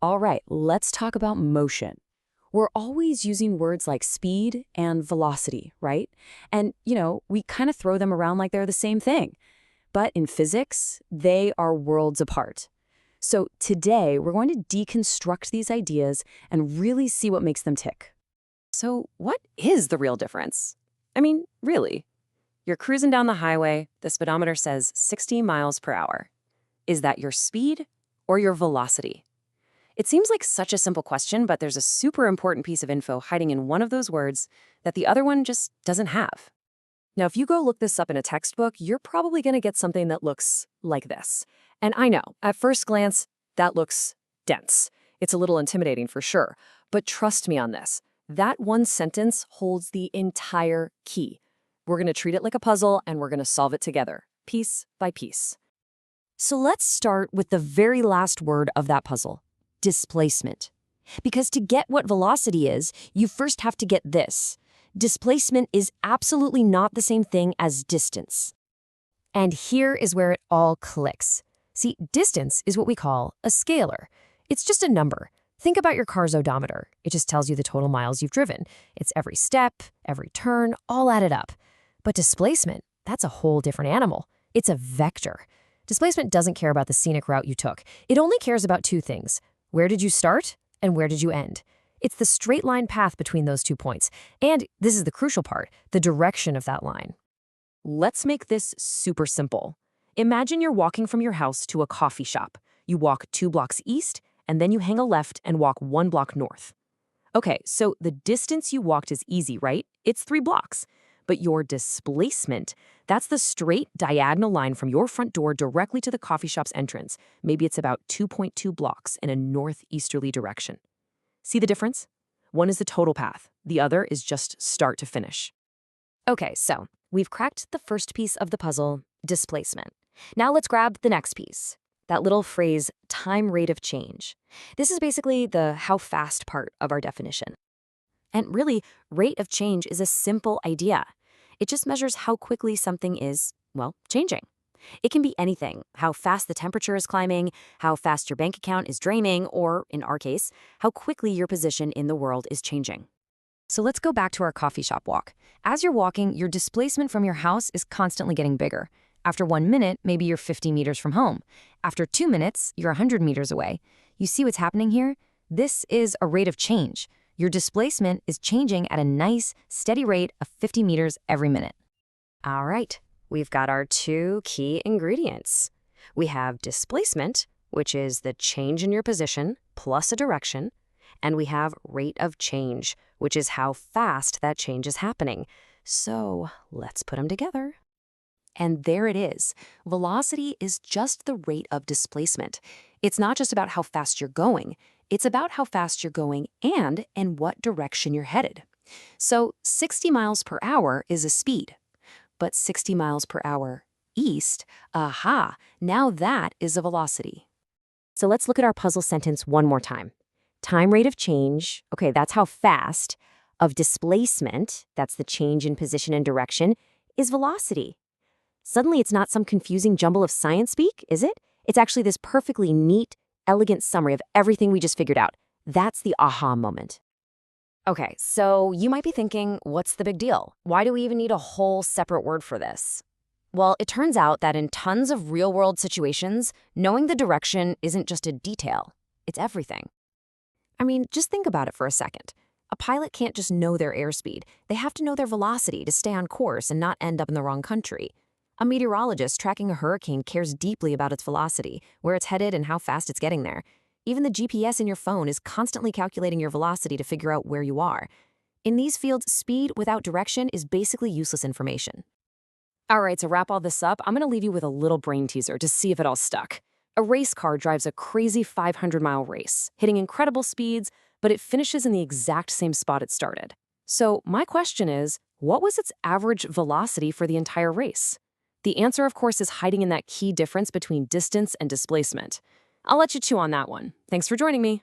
All right, let's talk about motion. We're always using words like speed and velocity, right? And, we kind of throw them around like they're the same thing. But in physics, they are worlds apart. So today, we're going to deconstruct these ideas and really see what makes them tick. So, what is the real difference? I mean, really. You're cruising down the highway, the speedometer says 60 miles per hour. Is that your speed or your velocity? It seems like such a simple question, but there's a super important piece of info hiding in one of those words that the other one just doesn't have. Now, if you go look this up in a textbook, you're probably going to get something that looks like this. And I know, at first glance, that looks dense. It's a little intimidating for sure. But trust me on this. That one sentence holds the entire key. We're going to treat it like a puzzle, and we're going to solve it together, piece by piece. So let's start with the very last word of that puzzle, displacement. Because to get what velocity is, you first have to get this. Displacement is absolutely not the same thing as distance. And here is where it all clicks. See, distance is what we call a scalar. It's just a number. Think about your car's odometer. It just tells you the total miles you've driven. It's every step, every turn, all added up. But displacement, that's a whole different animal. It's a vector. Displacement doesn't care about the scenic route you took. It only cares about two things. Where did you start and where did you end? It's the straight line path between those 2 points. And this is the crucial part, the direction of that line. Let's make this super simple. Imagine you're walking from your house to a coffee shop. You walk 2 blocks east, and then you hang a left and walk 1 block north. Okay, so the distance you walked is easy, right? It's 3 blocks. But your displacement, that's the straight diagonal line from your front door directly to the coffee shop's entrance. Maybe it's about 2.2 blocks in a northeasterly direction. See the difference? One is the total path. The other is just start to finish. Okay, so we've cracked the first piece of the puzzle, displacement. Now let's grab the next piece. That little phrase, time rate of change. This is basically the how fast part of our definition. And really, rate of change is a simple idea. It just measures how quickly something is, well, changing. It can be anything, how fast the temperature is climbing, how fast your bank account is draining, or, in our case, how quickly your position in the world is changing. So let's go back to our coffee shop walk. As you're walking, your displacement from your house is constantly getting bigger. After 1 minute, maybe you're 50 meters from home. After 2 minutes, you're 100 meters away. You see what's happening here? This is a rate of change. Your displacement is changing at a nice, steady rate of 50 meters every minute. All right, we've got our 2 key ingredients. We have displacement, which is the change in your position plus a direction, and we have rate of change, which is how fast that change is happening. So let's put them together. And there it is. Velocity is just the rate of displacement. It's not just about how fast you're going. It's about how fast you're going and in what direction you're headed. So 60 miles per hour is a speed. But 60 miles per hour east, aha, now that is a velocity. So let's look at our puzzle sentence one more time. Time rate of change, okay, that's how fast, of displacement, that's the change in position and direction, is velocity. Suddenly it's not some confusing jumble of science speak, is it? It's actually this perfectly neat, elegant summary of everything we just figured out. That's the aha moment. Okay, so you might be thinking, what's the big deal? Why do we even need a whole separate word for this? Well, it turns out that in tons of real-world situations, knowing the direction isn't just a detail, it's everything. I mean, just think about it for a second. A pilot can't just know their airspeed. They have to know their velocity to stay on course and not end up in the wrong country. A meteorologist tracking a hurricane cares deeply about its velocity, where it's headed and how fast it's getting there. Even the GPS in your phone is constantly calculating your velocity to figure out where you are. In these fields, speed without direction is basically useless information. All right, to wrap all this up, I'm going to leave you with a little brain teaser to see if it all stuck. A race car drives a crazy 500-mile race, hitting incredible speeds, but it finishes in the exact same spot it started. So my question is, what was its average velocity for the entire race? The answer, of course, is hiding in that key difference between distance and displacement. I'll let you chew on that one. Thanks for joining me.